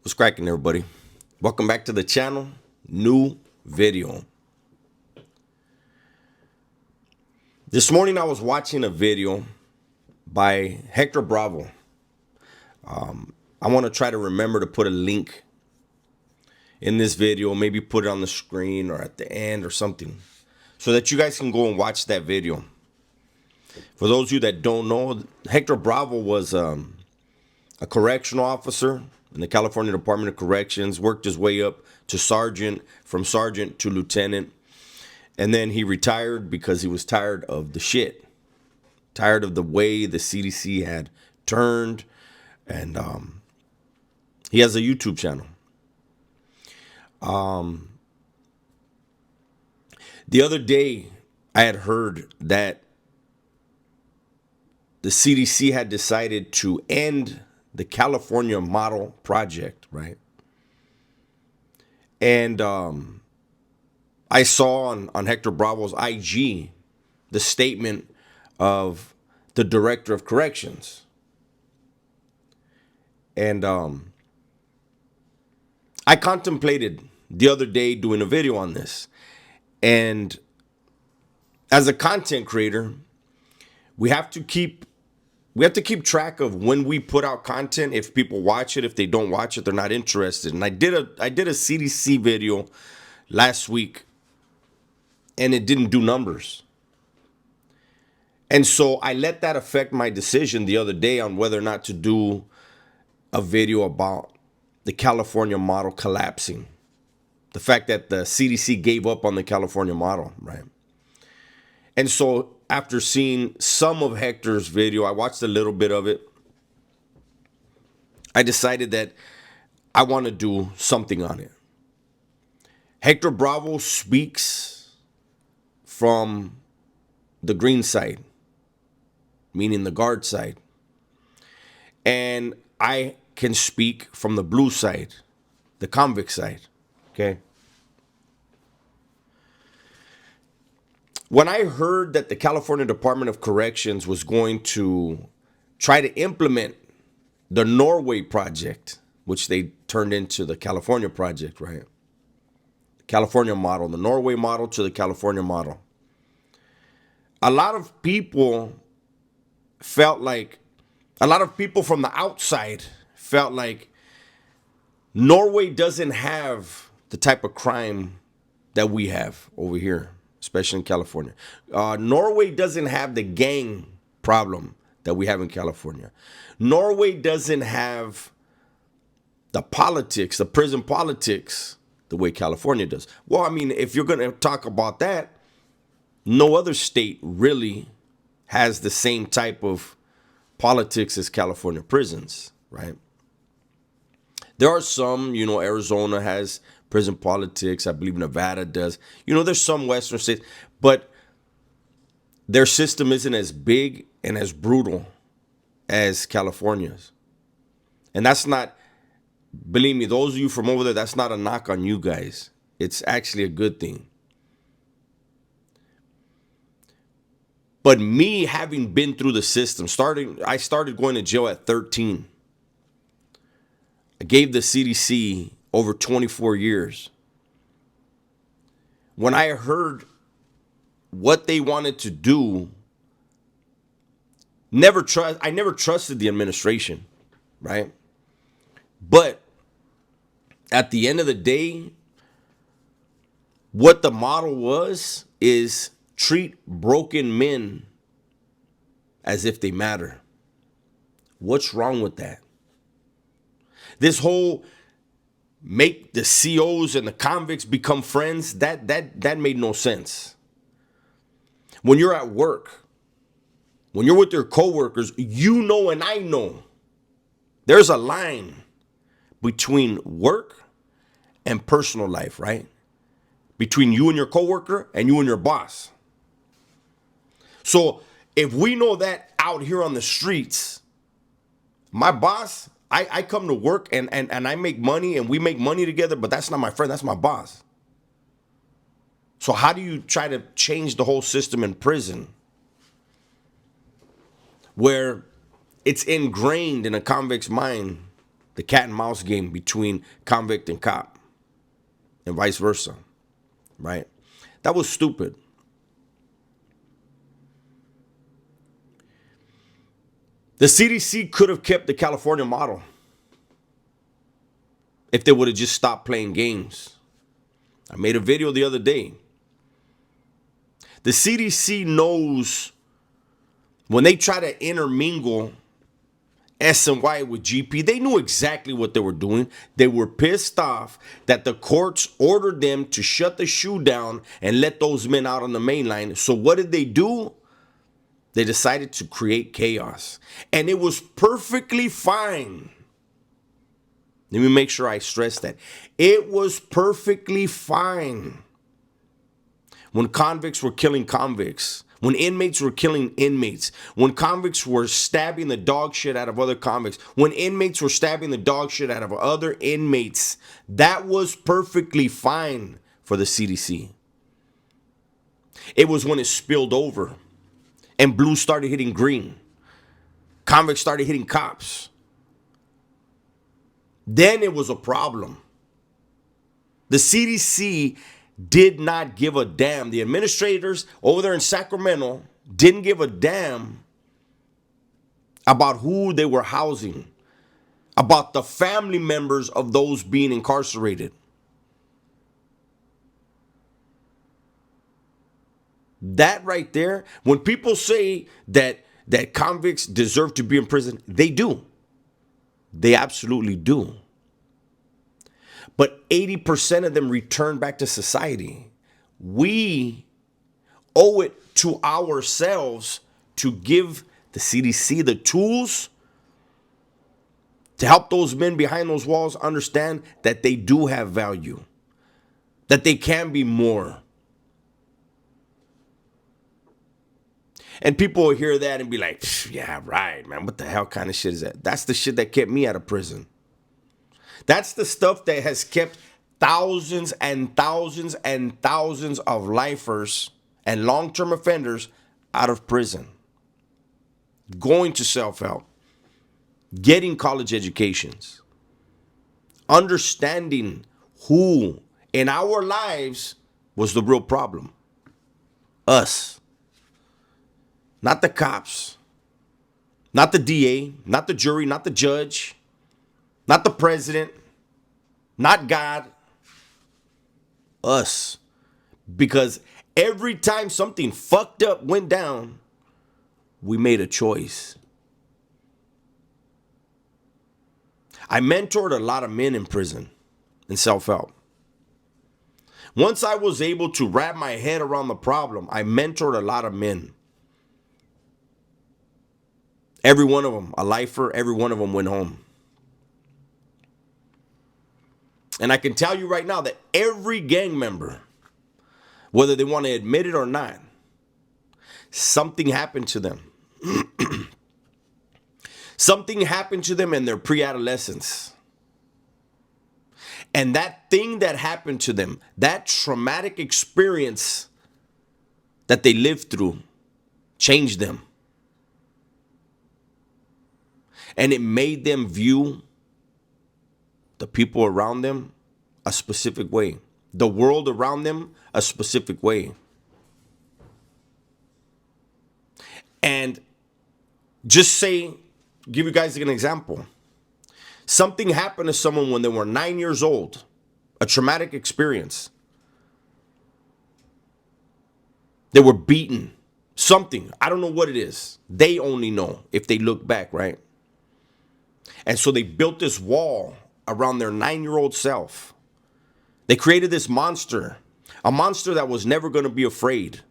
What's cracking, everybody? Welcome back to the channel. New video. This morning I was watching a video by Hector Bravo. I want to try to remember to put a link in this video, maybe put it on the screen or at the end or something, so that you guys can go and watch that video. For those of you that don't know, Hector Bravo was a correctional officer in the California Department of Corrections, worked his way up to sergeant, from sergeant to lieutenant, and then he retired because he was tired of the shit, tired of the way the CDC had turned, and he has a YouTube channel. The other day, I had heard that the CDC had decided to end the California Model Project, right? And I saw on Hector Bravo's IG the statement of the director of corrections. And I contemplated the other day doing a video on this. And as a content creator, we have to keep track of when we put out content. If people watch it, if they don't watch it, they're not interested. And I did a CDC video last week, and it didn't do numbers. And so I let that affect my decision the other day on whether or not to do a video about the California model collapsing. The fact that the CDC gave up on the California model, right? And so after seeing some of Hector's video, I watched a little bit of it, I decided that I want to do something on it. Hector Bravo speaks from the green side, meaning the guard side. And I can speak from the blue side, the convict side, okay? When I heard that the California Department of Corrections was going to try to implement the Norway project, which they turned into the California project, right? The California model, the Norway model to the California model. A lot of people from the outside felt like Norway doesn't have the type of crime that we have over here, especially in California. Norway doesn't have the gang problem that we have in California. Norway doesn't have the politics, the prison politics, the way California does. Well, I mean, if you're going to talk about that, no other state really has the same type of politics as California prisons, right? There are some, Arizona has prison politics. I believe Nevada does. There's some Western states, but their system isn't as big and as brutal as California's. And that's not, believe me, those of you from over there, that's not a knock on you guys. It's actually a good thing. But me having been through the system, I started going to jail at 13. I gave the CDC over 24 years. When I heard what they wanted to do, I never trusted the administration, right? But at the end of the day, what the model was is treat broken men as if they matter. What's wrong with that? This whole make the COs and the convicts become friends, that made no sense. When you're at work, when you're with your coworkers, and I know there's a line between work and personal life, right? Between you and your coworker and you and your boss. So if we know that out here on the streets, my boss, I come to work and I make money and we make money together, but that's not my friend, that's my boss. So how do you try to change the whole system in prison where it's ingrained in a convict's mind the cat and mouse game between convict and cop and vice versa, right? That was stupid. The CDC could have kept the California model if they would have just stopped playing games. I made a video the other day. The CDC knows when they try to intermingle S&Y with GP, they knew exactly what they were doing. They were pissed off that the courts ordered them to shut the shoe down and let those men out on the main line. So what did they do? They decided to create chaos. And it was perfectly fine. Let me make sure I stress that. It was perfectly fine when convicts were killing convicts, when inmates were killing inmates, when convicts were stabbing the dog shit out of other convicts, when inmates were stabbing the dog shit out of other inmates. That was perfectly fine for the CDC. It was when it spilled over and blue started hitting green. Convicts started hitting cops. Then it was a problem. The CDC did not give a damn. The administrators over there in Sacramento didn't give a damn about who they were housing, about the family members of those being incarcerated. That right there, when people say that convicts deserve to be in prison, they do. They absolutely do. But 80% of them return back to society. We owe it to ourselves to give the CDC the tools to help those men behind those walls understand that they do have value, that they can be more. And people will hear that and be like, yeah, right, man. What the hell kind of shit is that? That's the shit that kept me out of prison. That's the stuff that has kept thousands and thousands and thousands of lifers and long-term offenders out of prison. Going to self-help. Getting college educations. Understanding who in our lives was the real problem. Us. Not the cops. Not the DA. Not the jury. Not the judge. Not the president, not God, us. Because every time something fucked up went down, we made a choice. I mentored a lot of men in prison in self-help. Once I was able to wrap my head around the problem, I mentored a lot of men. Every one of them, a lifer, every one of them went home. And I can tell you right now that every gang member, whether they want to admit it or not, something happened to them. Something happened to them in their pre-adolescence. And that thing that happened to them, that traumatic experience that they lived through, changed them. And it made them view the people around them a specific way. The world around them a specific way. And just say, give you guys an example. Something happened to someone when they were 9 years old. A traumatic experience. They were beaten. Something. I don't know what it is. They only know if they look back, right? And so they built this wall around their 9-year-old self. They created this monster. A monster that was never going to be afraid.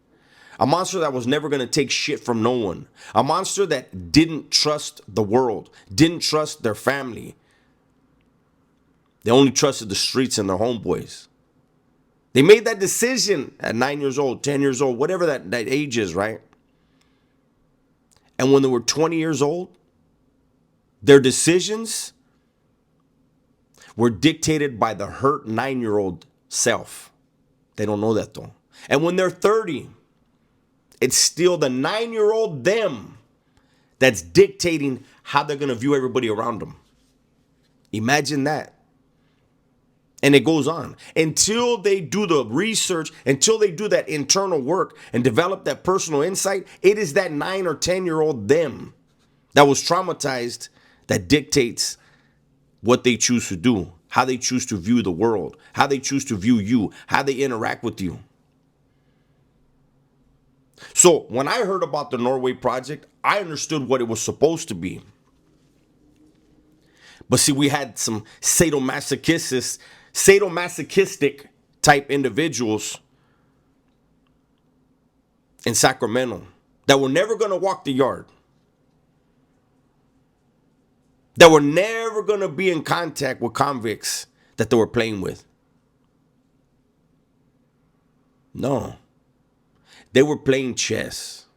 A monster that was never going to take shit from no one. A monster that didn't trust the world. Didn't trust their family. They only trusted the streets and their homeboys. They made that decision at 9 years old, 10 years old, whatever that age is, right? And when they were 20 years old, their decisions were dictated by the hurt 9-year-old self. They don't know that though. And when they're 30, it's still the 9-year-old them that's dictating how they're going to view everybody around them. Imagine that. And it goes on until they do the research, until they do that internal work and develop that personal insight. It is that 9 or 10-year-old them that was traumatized that dictates what they choose to do, how they choose to view the world, how they choose to view you, how they interact with you. So when I heard about the Norway project, I understood what it was supposed to be. But see, we had some sadomasochistic type individuals in Sacramento that were never going to walk the yard, that were never going to be in contact with convicts that they were playing with. No. They were playing chess.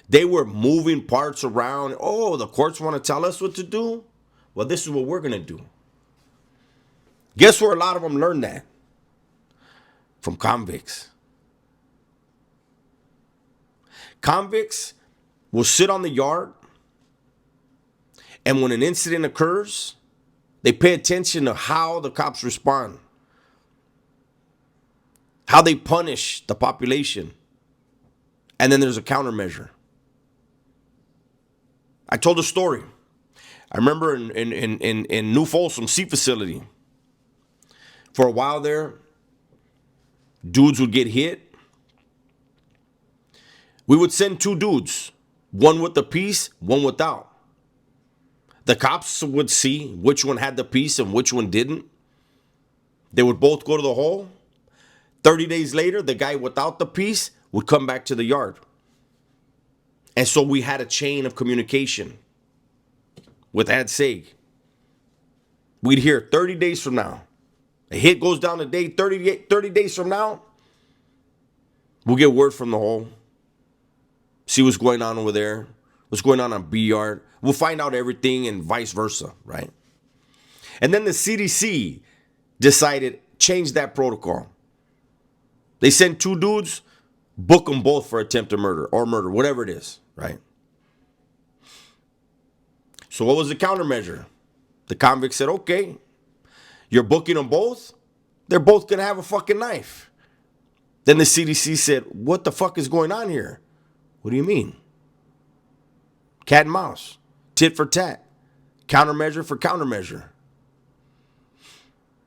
They were moving parts around. Oh, the courts want to tell us what to do? Well, this is what we're going to do. Guess where a lot of them learned that? From convicts. Convicts will sit on the yard, and when an incident occurs, they pay attention to how the cops respond, how they punish the population, and then there's a countermeasure. I told a story. I remember in New Folsom Sea Facility, for a while there, dudes would get hit. We would send 2 dudes, one with the piece, one without. The cops would see which one had the piece and which one didn't. They would both go to the hole. 30 days later, the guy without the piece would come back to the yard. And so we had a chain of communication with Ad Sag. We'd hear 30 days from now. A hit goes down today, 30 days from now, we'll get word from the hole. See what's going on over there. What's going on B yard. We'll find out everything and vice versa, right? And then the CDC decided change that protocol. They sent 2 dudes, book them both for attempted murder or murder, whatever it is, right? So what was the countermeasure? The convict said, okay, you're booking them both? They're both going to have a fucking knife. Then the CDC said, what the fuck is going on here? What do you mean? Cat and mouse, tit for tat, countermeasure for countermeasure.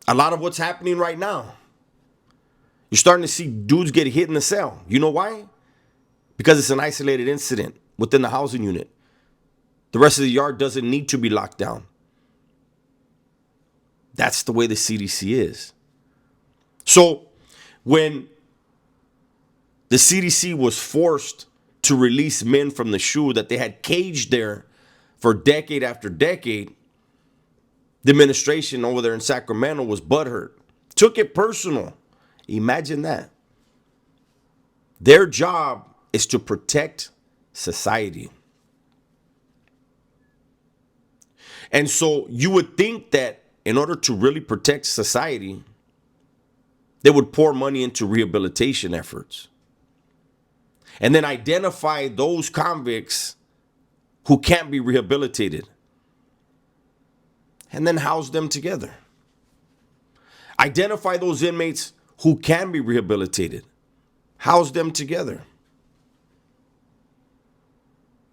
A lot of what's happening right now, you're starting to see dudes get hit in the cell. You know why? Because it's an isolated incident within the housing unit. The rest of the yard doesn't need to be locked down. That's the way the CDC is. So when the CDC was forced to release men from the SHU that they had caged there for decade after decade, the administration over there in Sacramento was butthurt. Took it personal. Imagine that. Their job is to protect society. And so you would think that in order to really protect society, they would pour money into rehabilitation efforts. And then identify those convicts who can't be rehabilitated. And then house them together. Identify those inmates who can be rehabilitated. House them together.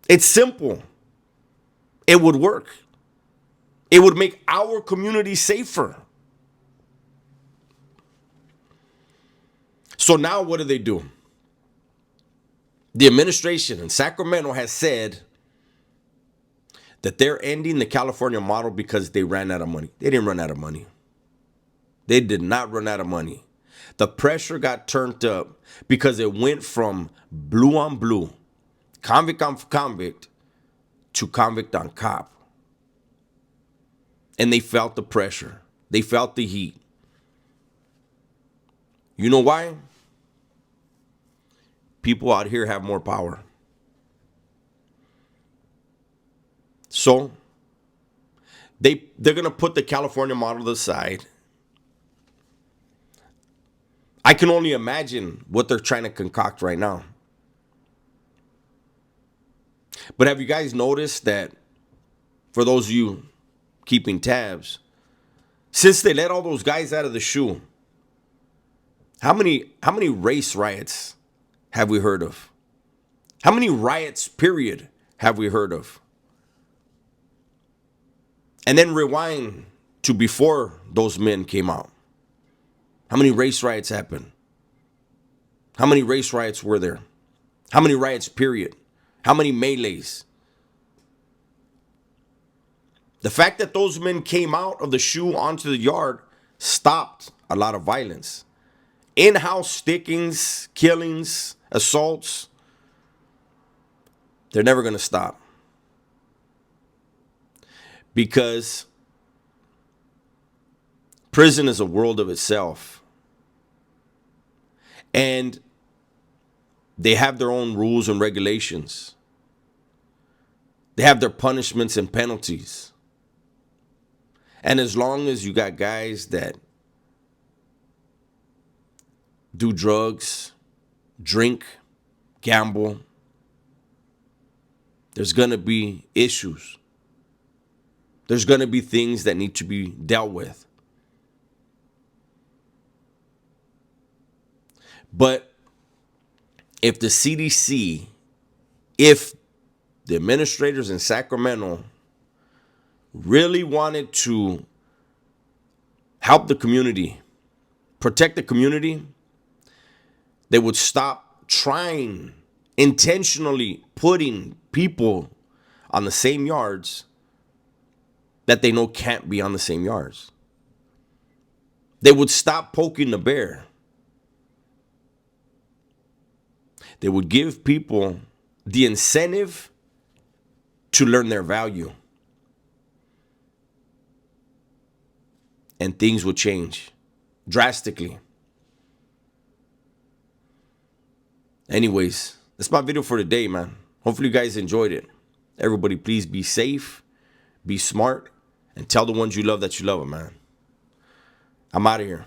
It's simple. It would work. It would make our community safer. So now what do? The administration in Sacramento has said that they're ending the California model because they ran out of money. They didn't run out of money. They did not run out of money. The pressure got turned up because it went from blue on blue, convict on convict, to convict on cop. And they felt the pressure. They felt the heat. You know why? People out here have more power. So they're going to put the California model aside. I can only imagine what they're trying to concoct right now. But have you guys noticed that, for those of you keeping tabs. Since they let all those guys out of the shoe, how many race riots have we heard of? How many riots, period, have we heard of? And then rewind to before those men came out. How many race riots happened? How many race riots were there? How many riots, period? How many melees? The fact that those men came out of the shoe onto the yard stopped a lot of violence. In-house stickings, killings, assaults, they're never going to stop. Because prison is a world of itself. And they have their own rules and regulations. They have their punishments and penalties. And as long as you got guys that do drugs, drink, gamble, there's going to be issues. There's going to be things that need to be dealt with. But if the CDC, if the administrators in Sacramento really wanted to help the community, protect the community, they would stop trying, intentionally putting people on the same yards that they know can't be on the same yards. They would stop poking the bear. They would give people the incentive to learn their value. And things will change drastically. Anyways, that's my video for today, man. Hopefully you guys enjoyed it. Everybody, please be safe, be smart, and tell the ones you love that you love them, man. I'm out of here.